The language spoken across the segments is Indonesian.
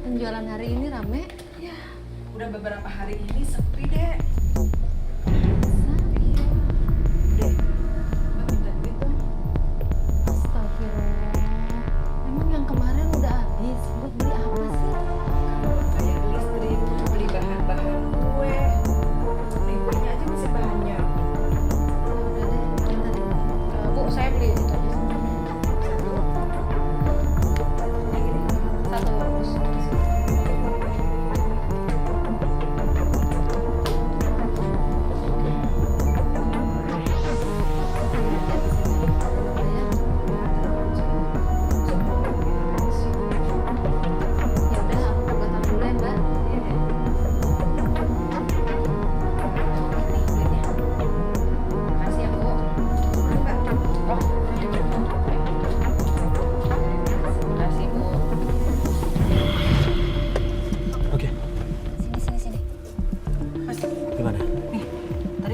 Penjualan hari ini rame? Ya, udah beberapa hari ini sepi, Dek. Dek, Mbak minta duit dong. Astagfirullah. Emang yang kemarin udah habis? Buat beli apa sih? Kayak listrik, beli bahan-bahan kue. Beli kuenya aja masih banyak. Udah deh, bentar ya. Bu, saya beli itu aja. Satu bungkus.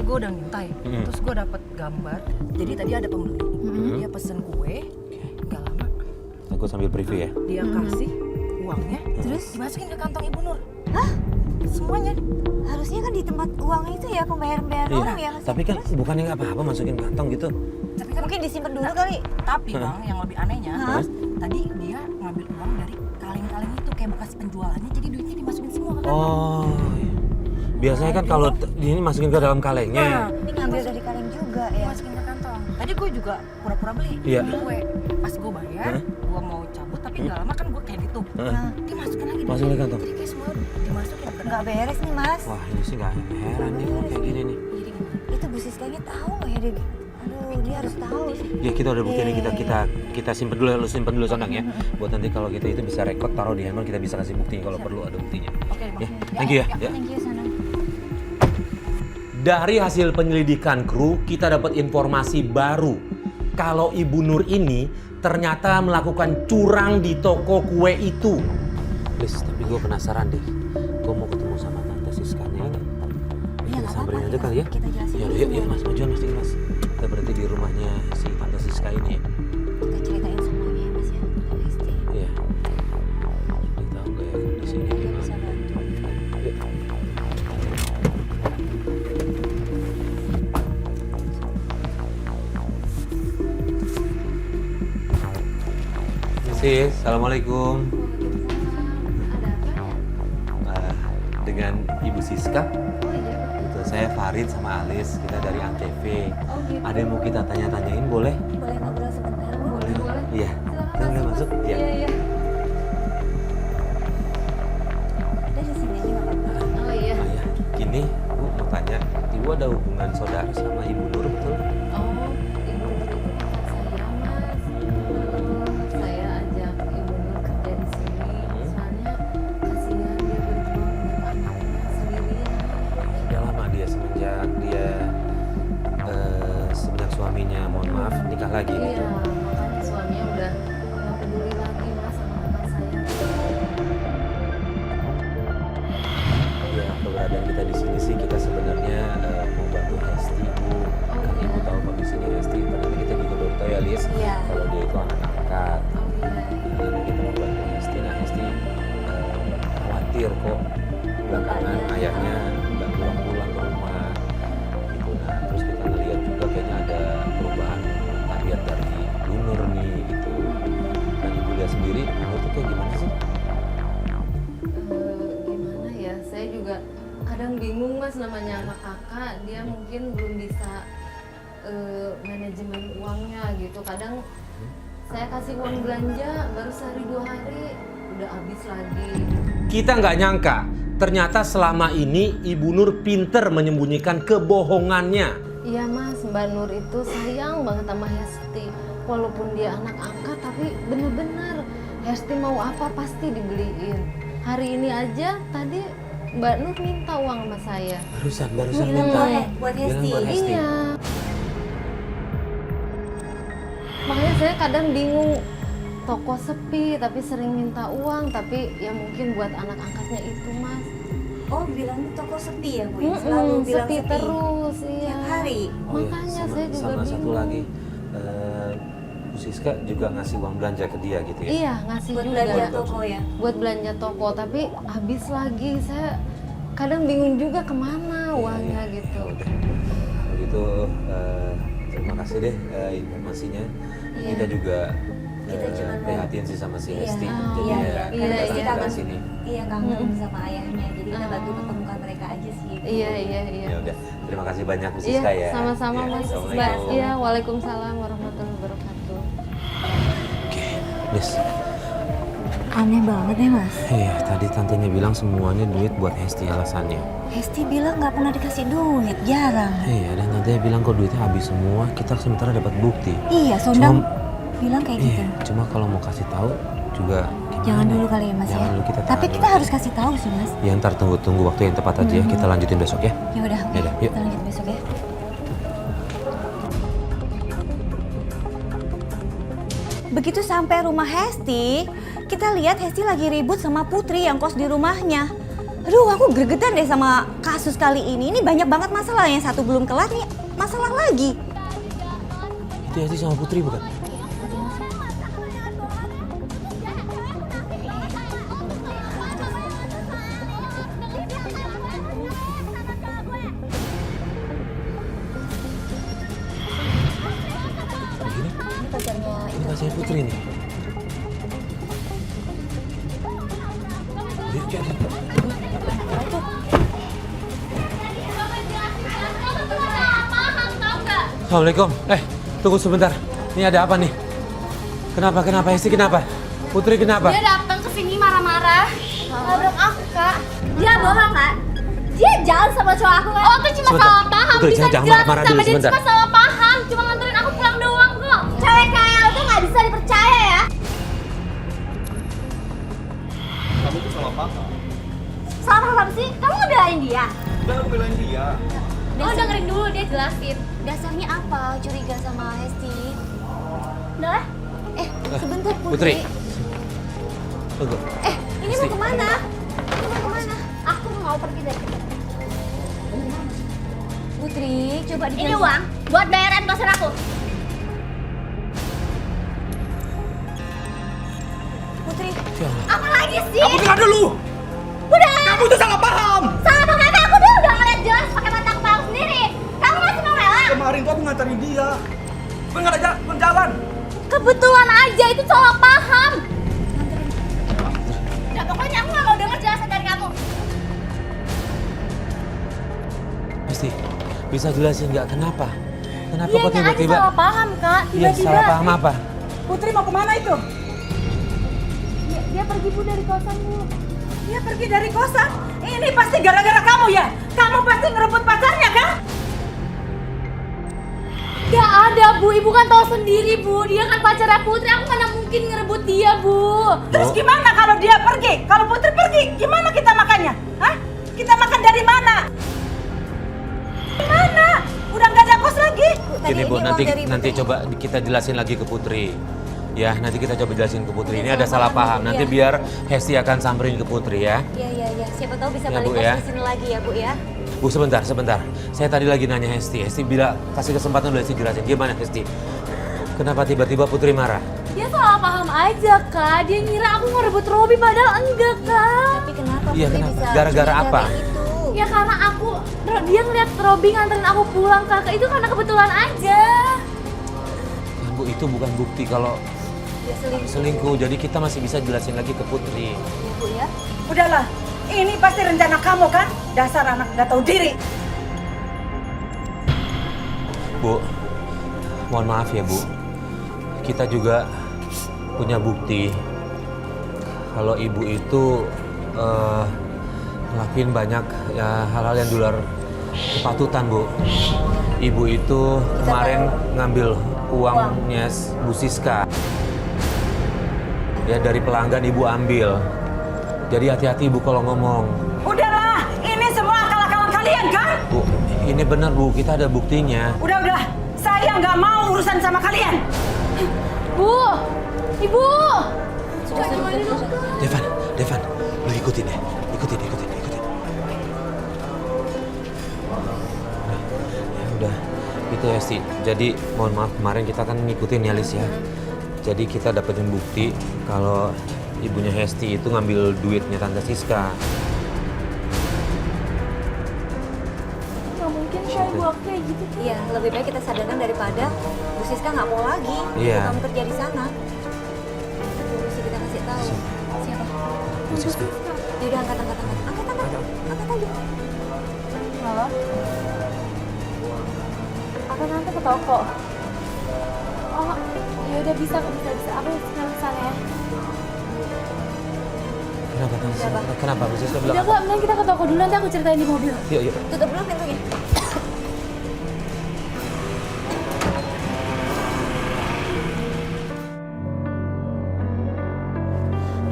Gue udah ngintai, terus gue dapet gambar. Jadi tadi ada pembeli, dia pesen kue, nggak lama. Aku sambil preview ya. Dia kasih uangnya, terus dimasukin ke kantong Ibu Nur. Hah? Semuanya. Harusnya kan di tempat uang itu ya pembayaran orang ya Mas. Tapi kan bukannya nggak apa-apa masukin kantong gitu. Tapi kan Mungkin disimpan dulu kali. Tapi Bang, yang lebih anehnya, Terus? tadi dia ngambil uang dari kaleng-kaleng itu kayak bekas penjualannya, jadi duitnya dimasukin semua ke kantong. Oh, iya. Biasanya kan kalau ini masukin ke dalam kalengnya. Ini ngambil dari kaleng juga ya. Masukin ke kantong. Tadi gue juga pura-pura beli kue. Pas gue bayar, gue mau cabut tapi nggak lama kan gue kayak gitu. Dimasukin lagi. Masukin ke kantong. Jadi kayak semua dimasukin ke Nggak dalam. beres nih Mas. Wah, ini sih nggak heran nih kalau kayak gini nih. Jadi gimana? Itu Bu Siskanya tahu nggak ya dia? Aduh, dia harus tahu. Ya kita udah bukti nih, kita simpen dulu, lu simpen dulu sonang ya. Buat nanti kalau gitu itu bisa rekod, taruh di handphone, kita bisa kasih bukti kalau perlu ada buktinya. Oke, Bang. Ya, thank you ya. Ya. Thank you Sanang. Dari hasil penyelidikan kru, kita dapat informasi baru kalau Ibu Nur ini ternyata melakukan curang di toko kue itu. Please, tapi gue penasaran deh. Gue mau ketemu sama Tante Siskanya ini. Iya, Kita nggak samperin apa-apa, aja kali ya. kita jelasin Ya, dulu yuk, semuanya. Mas, majuan Mas, Mas. Kita berhenti di rumahnya si Tante Siska ini ya. Kita ceritain semuanya ya Mas ya. Tahu Isti. Iya. Dia tahu nggak ya kondisinya Dia gimana? bisa bantu. Yuk. Sis, assalamualaikum. Dengan Ibu Siska. Oh iya. Betul, saya Farid sama Alis, kita dari Antv. Oh gitu. Ada yang mau kita tanya-tanyain, boleh? Boleh ngobrol sebentar Bu? Boleh. Iya. Silakan Boleh masuk? Iya. Iya. Udah di sini aja nggak apa-apa. Oh iya. Oh iya. Gini, Bu mau tanya, Ibu ada hubungan saudara sama Ibu Nur, betul? Oh, Ibu Nur itu kakak saya, Mas. Saya ajak Ibu Nur kerja di sini. Soalnya kasihan dia berjuang untuk anaknya sendirian. Udah lama dia semenjak suaminya, mohon maaf, nikah lagi Iya, gitu. makanya suaminya udah nggak peduli lagi Mas sama kakak saya. Ya, keberadaan kita di sini sih kita sebenarnya mau bantu Hesti, Bu. Kan Ibu tahu kondisinya Hesti, ternyata kita juga baru tahu ya, Lis, Iya. kalau dia itu anak angkat. Oh iya. Nah, kita mau bantu Hesti, nah Hesti khawatir kok belakangan ayahnya nggak pulang-pulang ke rumah gitu. Nah, terus kita ngeliat juga kayaknya ada perubahan tabiat dari Bu Nur nih gitu. Dan Ibu lihat sendiri, Bu Nur tuh kayak gimana sih? Gimana ya, saya juga kadang bingung Mas, namanya anak kakak, dia mungkin belum bisa manajemen uangnya gitu. Kadang saya kasih uang belanja baru sehari 2 hari udah habis lagi. Kita nggak nyangka, ternyata selama ini Ibu Nur pinter menyembunyikan kebohongannya. Iya Mas, Mbak Nur itu sayang banget sama Hesti. walaupun dia anak angkat tapi bener-bener Hesti mau apa pasti dibeliin. Hari ini aja tadi Mbak Nur minta uang sama saya. Barusan minta. Buat Bilang Hesti. buat Hesti. Iya. Makanya saya kadang bingung, toko sepi tapi sering minta uang, tapi ya mungkin buat anak angkatnya itu Mas. Oh, bilangnya toko sepi ya Bu? Ya? Selalu bilang sepi sepi. terus, iya. Tiap hari. Oh, iya. Makanya saya juga sama satu bingung. lagi. Bu Siska juga ngasih uang belanja ke dia gitu ya? Iya, ngasih Buat juga. belanja toko ya? Buat belanja toko, tapi habis lagi. Saya kadang bingung juga kemana uangnya Iya. gitu. Ya udah. Kalau gitu terima kasih deh informasinya. Iya. Kita juga Kita cuma mau- prihatin sih sama si Iya. Hesti. Oh, Jadi iya, ya iya. kita Iya, datang iya. juga ke sini. Iya, kangen sama ayahnya. Jadi kita bantu ketemukan mereka aja sih. Iya. Ya udah, terima kasih banyak Bu Iya, Siska ya. sama-sama Ya, Mas. Assalamualaikum. Iya, waalaikumsalam warahmatullahi wabarakatuh. Oke, Des. Aneh banget ya Mas. Iya, tadi tantenya bilang semuanya duit buat Hesti alasannya. Hesti bilang nggak pernah dikasih duit, jarang. Iya, dan tantenya bilang kok duitnya habis semua, kita sementara dapat bukti. Iya, Sondang bilang kayak gitu. Iya, cuma kalau mau kasih tahu juga gimana? Jangan dulu kali ya Mas Jangan ya. dulu, kita tahan Tapi dulu. kita harus kasih tahu sih Mas. Ya ntar tunggu waktu yang tepat aja ya, kita lanjutin besok ya. Ya udah, oke. Yaudah, yuk. Kita lanjut besok ya. Begitu sampai rumah Hesti, kita lihat Hesti lagi ribut sama Putri yang kos di rumahnya. Aduh, aku gregetan deh sama kasus kali ini. Ini banyak banget masalah, yang satu belum kelar nih, masalah lagi. Itu Hesti sama Putri bukan? Ini pacarnya Ini pacarnya Putri nih. Lihat, lihat. Assalamualaikum. Tunggu sebentar. Ini ada apa nih? Kenapa Hesti kenapa? Putri kenapa? Dia datang ke sini marah-marah, nabrak aku kak. Dia bohong kak. Dia jalan sama cowok aku kan. Oh itu cuma Sebentar. salah paham. Putri, Bisa jangan dijelasin marah-marah sama dulu, dia sebentar. cuma salah paham. Cuma nganterin aku pulang doang kok. Cewek kayak lu tuh nggak bisa dipercaya ya. Kamu tuh salah paham. Salah paham apa sih? Kamu ngebelain dia. Udah aku belain dia. Oh dengerin dulu dia jelasin. dasarnya apa curiga sama Hesti? Udah. Sebentar Putri. Tunggu. Ini mau kemana? Ini mau kemana? Aku mau pergi dari sini. Putri, coba Ini dijelasin. uang buat bayaran kosan aku. Putri, Apa lagi sih? Kamu dengar dulu. Udah. Kamu tuh salah paham. Salah paham apa? Aku udah ngeliat jelas pakai mata kepala aku sendiri. Kamu masih mau rela? Kemarin tuh aku nganterin dia. Gue nggak ada jalan. Kebetulan aja itu salah paham. Udah pokoknya aku nggak mau dengar jelasan dari kamu. Hesti, bisa jelasin nggak kenapa? Kenapa Iya, kok tiba-tiba? salah paham kak. Iya, salah paham apa? Putri mau kemana itu? Dia pergi bu dari kosan bu. Dia pergi dari kosan. Ini pasti gara-gara kamu ya? Kamu pasti ngerebut pacarnya kan? Gak ada bu, ibu kan tahu sendiri bu. Dia kan pacarnya Putri, aku mana mungkin ngerebut dia bu. Terus gimana kalau dia pergi? Kalau Putri pergi, gimana kita makannya? Hah? Kita makan dari mana? Gimana? Udah nggak ada kos lagi. Gini Bu, ini nanti uang dari nanti Putri. coba kita jelasin lagi ke Putri. Ya, nanti kita coba jelasin ke Putri. Ini Iya, ada salah paham. iya. Nanti biar Hesti akan samperin ke Putri ya. Iya. Siapa tahu bisa Ya, balik Bu, kos ya. di sini lagi ya, Bu ya. Bu, sebentar. Saya tadi lagi nanya Hesti. Hesti bila kasih kesempatan udah Hesti jelasin. Gimana Hesti? Kenapa tiba-tiba Putri marah? Dia salah paham aja kak. Dia ngira aku ngerebut Robi padahal enggak kak. Tapi kenapa Iya, Putri kenapa? bisa Gara-gara curiga apa? kayak gitu? Ya karena dia ngeliat Robi nganterin aku pulang kakak. Itu karena kebetulan aja. Ya, Bu, itu bukan bukti kalau Dia selingkuh. selingkuh. Jadi kita masih bisa jelasin lagi ke Putri. Ya, Bu ya. Udahlah, ini pasti rencana kamu kan? Dasar anak nggak tahu diri. Bu, mohon maaf ya Bu. Kita juga punya bukti kalau ibu itu ngelakuin banyak ya hal-hal yang di luar kepatutan Bu. Ibu itu kemarin ngambil uangnya Bu Siska. Ya dari pelanggan Ibu ambil. Jadi hati-hati Ibu kalau ngomong. Udahlah, ini semua akal-akalan kalian kan? Bu, ini benar Bu, kita ada buktinya. Udah, saya nggak mau urusan sama kalian. Bu, Ibu. Devan, lu ikutin ya. Ikutin. Ya udah, itu Hesti. Jadi mohon maaf kemarin kita kan ngikutin ya Lis ya. Jadi kita dapetin bukti kalau ibunya Hesti itu ngambil duitnya Tante Siska. Gak mungkin saya buat kayak gitu. Iya, lebih baik kita sadarkan daripada Bu Siska nggak mau lagi Iya. kamu kerja di sana. Itu mesti kita kasih tahu. Siapa? Bu Siska. Ya udah angkat aja. Halo? Apa nanti ke toko? Oh, ya udah bisa. Aku sekarang kesana ya. Kenapa Tante Siska? Kenapa Bu Siska Udah bilang? kok, mending kita ke toko dulu, nanti aku ceritain di mobil. Yuk. Tutup dulu pintunya.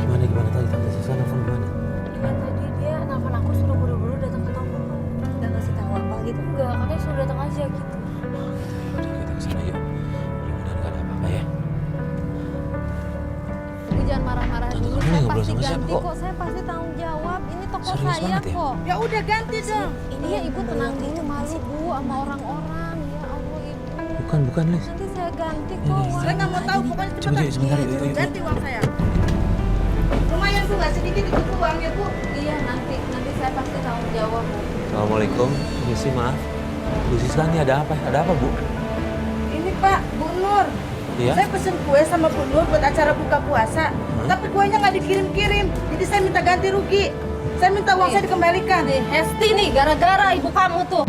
Gimana tadi Tante Siska nelfon gimana? Iya, tadi dia nelfon aku suruh buru-buru datang ke toko. Udah ngasih tahu apa gitu? Enggak, katanya suruh datang aja gitu. Udah kita kesana yuk. Mudah-mudahan gak ada apa-apa ya. Ibu jangan marah-marah Tante, dulu. kamu Saya ngobrol pasti sama siapa ganti kok? kok. Saya pasti tanggung jawab. Ini toko Serius saya banget ya? kok. Ya udah ganti dong. Iya ibu tenang dulu, malu bu sama orang-orang. Ya Allah ibu. Bukan Lis. Nanti saya ganti Ini, kok. Saya nggak mau tahu, pokoknya Coba cepetan. yuk, sebentar yuk. Ganti uang saya. Lumayan Bu, nggak sedikit itu uang ya Bu. Iya nanti saya pasti tanggung jawab bu. Assalamualaikum, misi maaf. Bu Siska ini ada apa? Ada apa Bu? Ini Pak, Bu Nur. Iya? Saya pesen kue sama Bu Nur buat acara buka puasa. Tapi kuenya nggak dikirim-kirim. Jadi saya minta ganti rugi. Saya minta uang saya dikembalikan. Nih Hesti nih gara-gara ibu kamu tuh.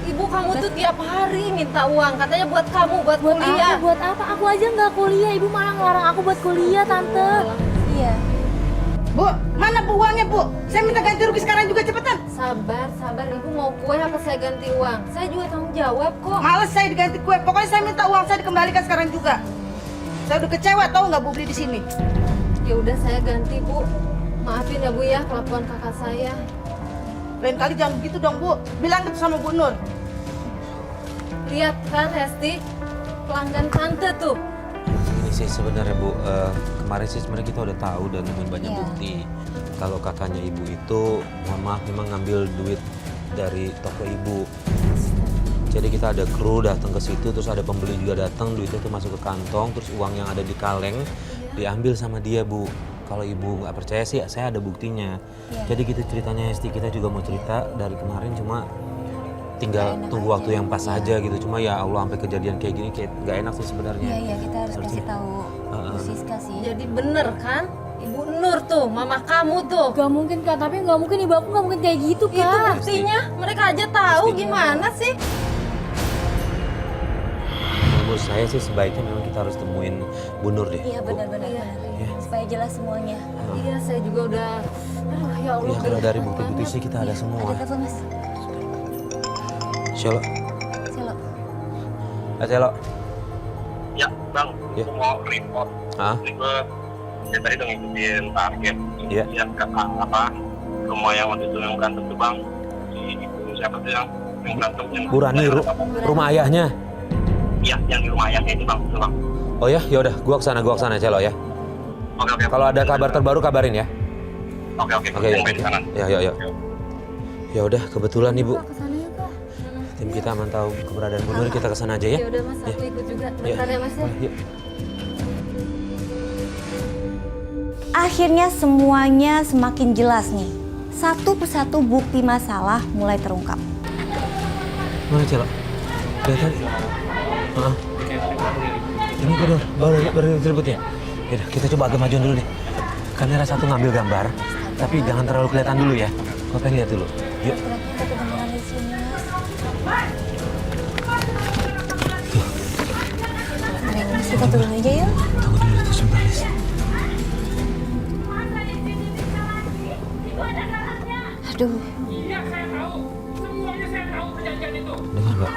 Ibu kamu tuh tiap hari minta uang, katanya buat kamu, buat kuliah. Aku buat apa? Aku aja nggak kuliah. Ibu malah ngelarang aku buat kuliah, Tante. Iya. Bu, mana Bu uangnya Bu? Saya minta ganti rugi sekarang juga cepetan. Sabar, ibu mau kue apa saya ganti uang? Saya juga tanggung jawab kok. Males saya diganti kue. Pokoknya saya minta uang saya dikembalikan sekarang juga. Saya udah kecewa tahu nggak Bu beli di sini. Ya udah saya ganti bu. Maafin ya bu ya kelakuan kakak saya. Lain kali jangan begitu dong Bu. Bilang gitu sama Bu Nur. Lihat kan Hesti, pelanggan tante tuh. Ini sih sebenarnya Bu, kemarin sih sebenarnya kita udah tahu dan nemuin banyak Iya. bukti kalau kakaknya Ibu itu, mohon maaf memang ngambil duit dari toko Ibu. Jadi kita ada kru datang ke situ, terus ada pembeli juga datang, duitnya tuh masuk ke kantong, terus uang yang ada di kaleng diambil sama dia Bu. Kalau Ibu nggak percaya sih, saya ada buktinya. Jadi gitu ceritanya Hesti, kita juga mau cerita dari kemarin cuma tinggal tunggu waktu yang pas aja gitu. Cuma ya Allah sampai kejadian kayak gini kayak nggak enak sih sebenarnya. Iya, kita harus kasih tahu Bu Siska sih. Jadi bener kan? Ibu Nur tuh, mama kamu tuh. Gak mungkin Kak, tapi gak mungkin ibu aku gak mungkin kayak gitu Kak. Itu buktinya, mereka aja tahu gimana sih? Menurut saya sih sebaiknya memang kita harus temuin Bu Nur deh. Iya Bu. benar. Supaya jelas semuanya. Iya, saya juga udah. Aduh ya Allah. Iya kalau dari bukti-bukti sih kita ada semua. Ada telepon Mas. Selo. Selo. Selo. Ya, Bang, Ya. aku mau report. Ah? Juga, saya tadi udah ngikutin target. Iya. Yang apa, rumah yang waktu itu yang berantem tuh, Bang. Si ibu siapa tuh yang berantem? Bu Rani, rumah ayahnya. Iya, yang di rumah ayahnya itu, Bang. Itu, Bang. Oh ya, yaudah, gua kesana Celo ya. Oke. Kalau ada kabar terbaru kabarin ya. Oke. Oke, Yang di sana. ya. Ya udah, kebetulan nih Bu, Kesana yuk Kak. tim kita mantau keberadaan Bu Nur, kita kesana aja ya. Ya udah Mas, aku ikut juga. Bentar ya Mas ya. Yuk. Akhirnya semuanya semakin jelas nih. Satu persatu bukti masalah mulai terungkap. Mana Celo? Lihat tadi. Ini baru disebutnya. Yaudah, kita coba agak majuan dulu deh. Kamera satu ngambil gambar, tapi jangan terlalu kelihatan dulu ya. Kau pengen lihat dulu. Yuk. Laki-laki ada beneran di sini, Mas. Mas, kita turun aja yuk. Tunggu dulu itu sebentar, Lis. Aduh. Dengar nggak?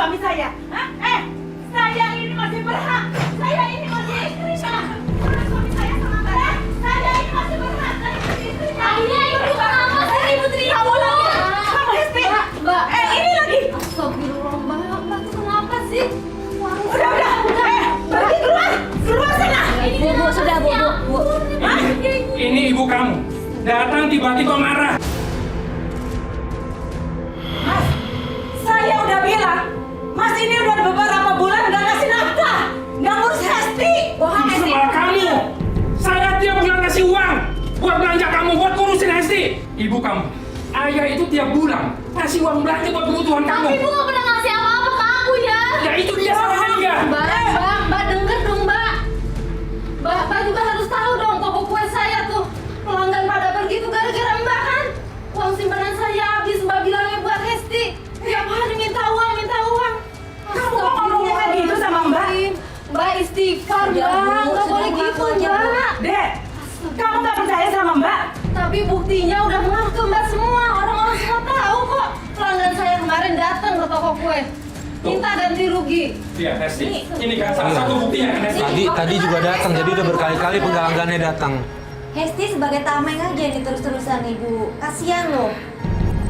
suami saya? Hah? Saya ini masih berhak. Saya ini masih istrinya. Mana suami saya sama Mbak? Saya ini masih berhak. Saya masih istrinya. Ayah, ibu kenapa sih putri ibu? Kamu lagi. Kamu Hesti. Mbak. Ini lagi. Astagfirullah, Mbak tuh kenapa sih? Udah. Pergi keluar. Keluar sana. Bu, sudah Bu. Ini ibu kamu. Datang tiba-tiba marah. Mas, saya udah bilang, Mas ini udah beberapa bulan nggak ngasih nafkah, nggak ngurus Hesti. Bohong Itu Hesti. salah kamu. Saya tiap bulan kasih uang buat belanja kamu, buat ngurusin Hesti. Ibu kamu, ayah itu tiap bulan kasih uang belanja buat kebutuhan kamu. Tapi ibu nggak pernah ngasih apa-apa ke aku ya. Ya itu dia salahnya dia. Mbak denger dong Mbak juga harus tahu dong toko kue saya tuh pelanggan pada pergi tuh gara-gara Mbak kan. Uang simpanan saya habis, Mbak bilangnya buat Hesti. Tiap hari minta uang. Kamu kok ngomongnya kayak gitu sama Mbak? Mbak istighfar Mbak, nggak boleh gitu Mbak. Dek, kamu nggak percaya sama Mbak? Tapi buktinya udah mengaku ke Mbak semua, orang-orang semua tahu kok. Pelanggan saya kemarin datang ke toko kue, minta ganti rugi. Iya Hesti, ini kan salah satu buktinya kan Hesti. Tadi juga datang, jadi udah berkali-kali pelanggannya datang. Hesti sebagai tameng aja nih terus-terusan Ibu. Kasihan loh.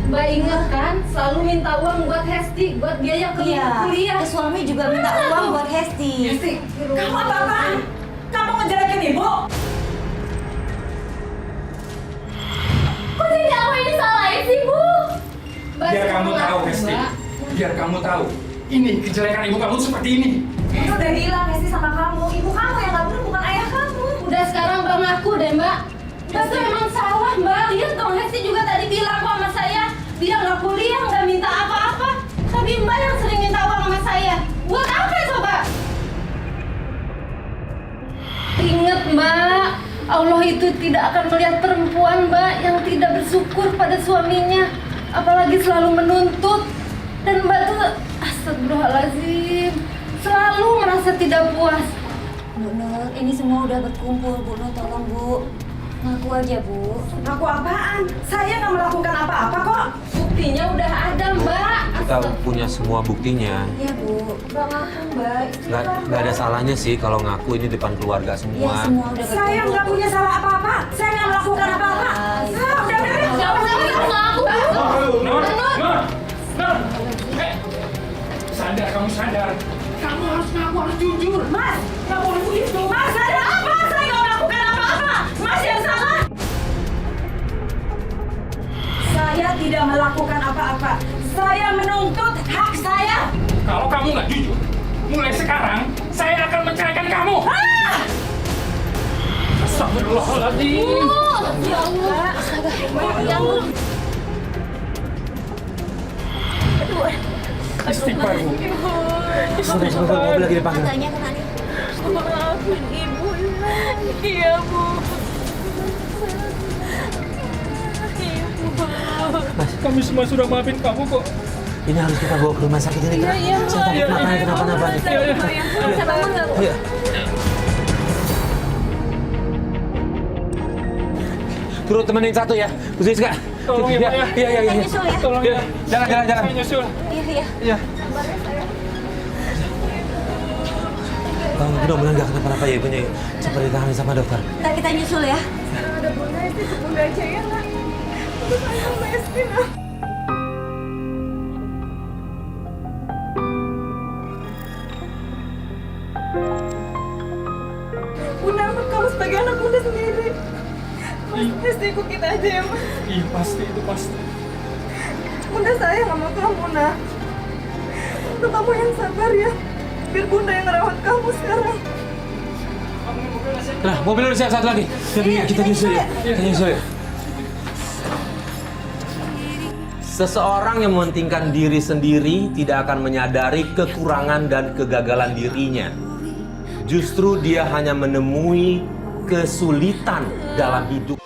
Mbak ingat kan, selalu minta uang buat Hesti, buat biaya kuliah. Ke suami juga minta uang buat Hesti. Kamu apa-apaan? Kamu ngejelekin Ibu? Kok jadi aku ini salahin sih, Bu? Mbak, Biar saya kamu tahu mengaku, Hesti, Mbak. biar kamu tahu. Ini kejelekan ibu kamu seperti ini. Aku udah bilang Hesti sama kamu, ibu kamu yang nggak bener bukan ayah kamu. Udah sekarang Mbak ngaku deh, Mbak. Mbak tuh emang salah, Mbak. Lihat dong, Hesti juga tadi bilang kok sama saya. Dia nggak kuliah, nggak minta apa-apa. Tapi Mbak yang sering minta uang sama saya. Buat apa coba? Ingat, Mbak. Allah itu tidak akan melihat perempuan, Mbak, yang tidak bersyukur pada suaminya. Apalagi selalu menuntut. Dan Mbak tuh, astagfirullahaladzim, selalu merasa tidak puas. Bu Nur, ini semua udah berkumpul. Bu Nur, tolong Bu. Ngaku aja Bu. Aku apaan? Saya nggak melakukan apa-apa kok. Buktinya udah ada, Mbak. Kita punya semua buktinya. Iya Bu. Mbak ngaku, Mbak. Nggak ada salahnya sih kalau ngaku ini depan keluarga Iya semua. semua udah berkumpul. Saya nggak punya salah apa-apa. Saya nggak melakukan apa-apa. Udah. Nggak usah ngaku, Bu. Nur. Sadar, kamu sadar. Kamu harus ngaku, harus jujur. Mas, nggak boleh begitu. Mas, ada apa? Saya nggak melakukan apa-apa. Mas yang salah. Saya tidak melakukan apa-apa. Saya menuntut hak saya. Kalau kamu nggak jujur, mulai sekarang saya akan menceraikan kamu. Astagfirullahaladzim. Ya Allah. Ya Allah. Istighfar, Bu. Sebentar, mobil lagi dipanggil. Tanya kena nih. Maafin Ibu. Iya, Bu. Kami semua sudah maafin kamu kok. Ini harus kita bawa ke rumah sakit ini. Saya takut kenapa-napa nih. Bisa bangun nggak, Bu? Ayo. Turut temenin satu ya, Bu Siska. Tolong ya, Pak ya. Iya. Nyusul ya. Tolong ya. Jalan. Saya nyusul. Iya. Iya. Mudah-mudahan nggak kenapa-napa ya ibunya. Cepat ditangani sama dokter. Ntar kita nyusul ya. Ada Bunda Hesti, ke Bunda aja ya, nak. Aku sayang sama Hesti, nak. Bunda, anggap kamu sebagai anak Bunda sendiri. Mas, Hesti ikut kita aja ya, Mas. Iya pasti, itu pasti. Bunda sayang sama kamu, nak. Untuk kamu yang sabar ya. Biar Bunda yang ngerawat kamu sekarang. Nah, mobil udah siap satu lagi. Jadi kita nyusul ya. Kita nyusul ya. Seseorang yang mementingkan diri sendiri tidak akan menyadari kekurangan dan kegagalan dirinya. Justru dia hanya menemui kesulitan dalam hidup.